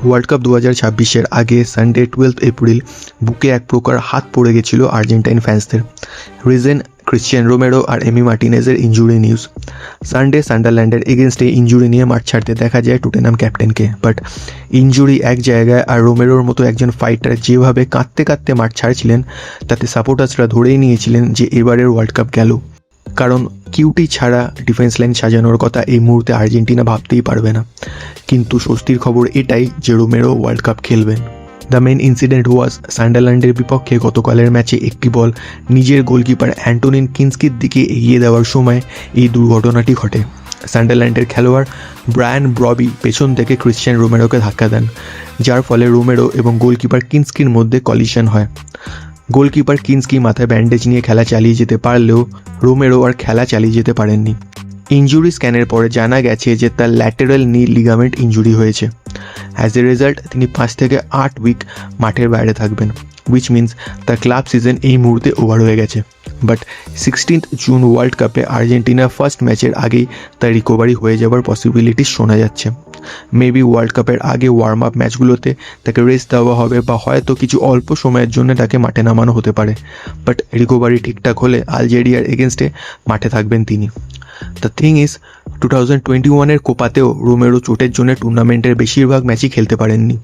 World cup 2026-এর আগে Sunday 12 April বুকে এক প্রকার হাত পড়ে গেছিল আর্জেন্টাইন ফ্যান্সদের। রিজন ক্রিশ্চিয়ান রোমেরো আর এমি মার্টিনেজের ইনজুরি নিউজ। সানডে সান্ডারল্যান্ডের এগেনস্টে ইনজুরি নিয়ে মাঠ ছাড়তে দেখা যায় টটেনহাম ক্যাপ্টেনকে, বাট ইনজুরি এক জায়গায় আর রোমেরোর মতো একজন ফাইটার যেভাবে কাঁদতে কাঁদতে মাঠ ছাড়ছিলেন তাতে সাপোর্টার্সরা ধরেই নিয়েছিলেন যে এবারের ওয়ার্ল্ড কাপ গেল, কারণ কিউটি ছাড়া ডিফেন্স লাইন সাজানোর কথা এই মুহূর্তে আর্জেন্টিনা ভাবতেই পারবে না। কিন্তু স্বস্তির খবর এটাই যে রোমেরো ওয়ার্ল্ড কাপ খেলবেন। দ্য মেন ইনসিডেন্ট ওয়াজ সান্ডারল্যান্ডের বিপক্ষে গতকালের ম্যাচে একটি বল নিজের গোলকিপার অ্যান্টোনিন কিনস্কির দিকে এগিয়ে দেওয়ার সময় এই দুর্ঘটনাটি ঘটে। সান্ডারল্যান্ডের খেলোয়াড় ব্রায়ান ব্রবি পেছন থেকে ক্রিশ্চিয়ান রোমেরোকে ধাক্কা দেন, যার ফলে রোমেরো এবং গোলকিপার কিনস্কির মধ্যে কলিশন হয়। গোলকিপার কিনস্কি মাথায় ব্যান্ডেজ নিয়ে খেলা চালিয়ে যেতে পারলেও রোমেরো আর খেলা চালিয়ে যেতে পারেননি। ইনজুরি স্ক্যানের পরে জানা গেছে যে তার ল্যাটেরাল নি লিগামেন্ট ইনজুরি হয়েছে। অ্যাজ এ রেজাল্ট তিনি 5 থেকে 8 উইক মাঠের বাইরে থাকবেন, উইচ মিনস তার ক্লাব সিজন এই মুহূর্তে ওভার হয়ে গেছে। বাট 16 জুন ওয়ার্ল্ড কাপে আর্জেন্টিনার ফার্স্ট ম্যাচের আগেই তার রিকভারি হয়ে যাওয়ার পসিবিলিটি শোনা যাচ্ছে। মেবি ওয়ার্ল্ড কাপের আগে ওয়ার্ম আপ ম্যাচগুলোতে তাকে রেস্ট দেওয়া হবে বা হয়তো কিছু অল্প সময়ের জন্য তাকে মাঠে নামানো হতে পারে। বাট রিকভারি ঠিকঠাক হলে আলজেরিয়ার এগেনস্টে মাঠে থাকবেন তিনি। দ্য থিং ইজ 2021-এর কোপাতেও রোমেরো চোটের জন্য টুর্নামেন্টের বেশিরভাগ ম্যাচই খেলতে পারেননি।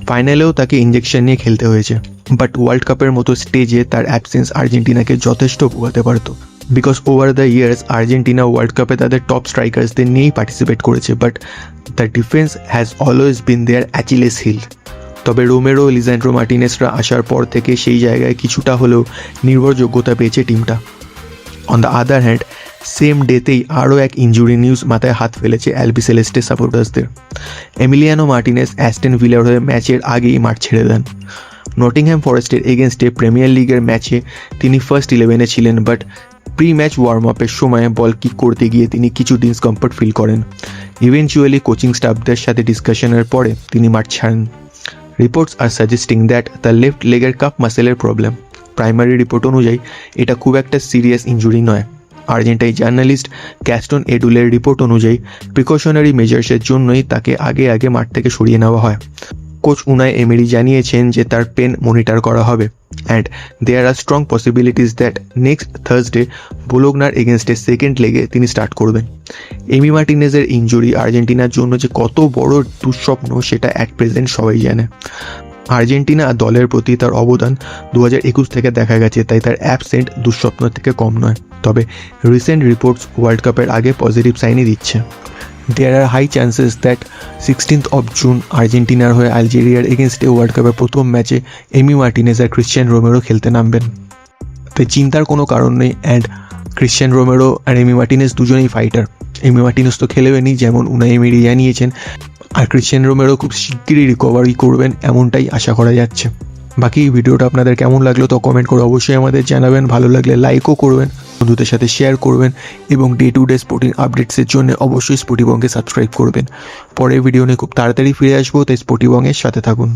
ফাইনালেও তাকে ইঞ্জেকশন নিয়ে খেলতে হয়েছে। বাট ওয়ার্ল্ড কাপের মতো স্টেজে তার অ্যাবসেন্স আর্জেন্টিনাকে যথেষ্ট ভোগাতে পারত, because over the years Argentina world কাপে তাদের টপ স্ট্রাইকার্সদের নিয়েই পার্টিসিপেট করেছে, but the defence has always been their Achilles heel. তবে রোমেরো লিসান্ড্রো মার্টিনেজরা আসার পর থেকে সেই জায়গায় কিছুটা হলেও নির্ভরযোগ্যতা পেয়েছে টিমটা। On the other hand same ডেতেই আরও এক ইনজুরি নিউজ মাথায় হাত ফেলেছে অ্যালবিসেলেস্টে সাপোর্টার্সদের। এমিলিয়ানো মার্টিনেজ অ্যাস্টন ভিলার হয়ে ম্যাচের আগেই মাঠ ছেড়ে দেন। নটিংহ্যাম ফরেস্টের এগেনস্টে প্রিমিয়ার লিগের ম্যাচে তিনি ফার্স্ট 11-এ ছিলেন, বাট প্রি ম্যাচ ওয়ার্ম আপের সময় বল কিক করতে গিয়ে তিনি কিছু ডিসকমফর্ট ফিল করেন। ইভেনচুয়ালি কোচিং স্টাফদের সাথে ডিসকাশনের পরে তিনি মাঠ ছাড়েন। Reports are suggesting that the left লেগের কাপ মাসেলের প্রবলেম। প্রাইমারি রিপোর্ট অনুযায়ী এটা খুব একটা সিরিয়াস ইনজুরি নয়। আর্জেন্টাইন জার্নালিস্ট গ্যাস্টন এডুলের রিপোর্ট অনুযায়ী প্রিকশনারি মেজার্সের জন্যই তাকে আগে মাঠ থেকে সরিয়ে নেওয়া হয়। কোচ উনাই এমেরি জানিয়েছেন যে তার পেন মনিটর করা হবে and there are strong possibilities that next Thursday বোলোগনার এগেনস্টে সেকেন্ড লেগে তিনি স্টার্ট করবেন। এমি মার্টিনেজের ইনজুরি আর্জেন্টিনার জন্য যে কত বড় দুঃস্বপ্ন সেটা অ্যাট প্রেজেন্ট সবাই জানে। আর্জেন্টিনা দলের প্রতি তার অবদান 2021 থেকে দেখা গেছে, তাই তার অ্যাবসেন্ট দুঃস্বপ্ন থেকে কম নয়। তবে রিসেন্ট রিপোর্টস ওয়ার্ল্ড কাপের আগে পজিটিভ সাইনই দিচ্ছে। There are high chances that 16th of June আর্জেন্টিনার হয়ে আলজেরিয়ার এগেনস্টে ওয়ার্ল্ড কাপের প্রথম ম্যাচে এমি মার্টিনেজ আর ক্রিশ্চিয়ান রোমেরো খেলতে নামবেন। তাই চিন্তার কোনো কারণ নেই। অ্যান্ড ক্রিশ্চিয়ান রোমেরো আর এমি মার্টিনেজ দুজনেই ফাইটার। এমি মার্টিনেজ তো খেলেবেনি যেমন উনাই এমেরি জানিয়েছেন, আর ক্রিশ্চিয়ান রোমেরো খুব শিগগিরই রিকভারি করবেন এমনটাই আশা করা যাচ্ছে। বাকি ভিডিওটা আপনাদের কেমন লাগলো তো কমেন্ট করে অবশ্যই আমাদের জানাবেন। ভালো লাগলে লাইকও করবেন, বন্ধুদের সাথে শেয়ার করবেন এবং ডে টু ডে স্পোর্টিং আপডেটসের জন্য অবশ্যই স্পোর্টিবংকে সাবস্ক্রাইব করবেন। পরের ভিডিও নিয়ে খুব তাড়াতাড়ি ফিরে আসবো, তাই স্পোর্টিবংয়ের সাথে থাকুন।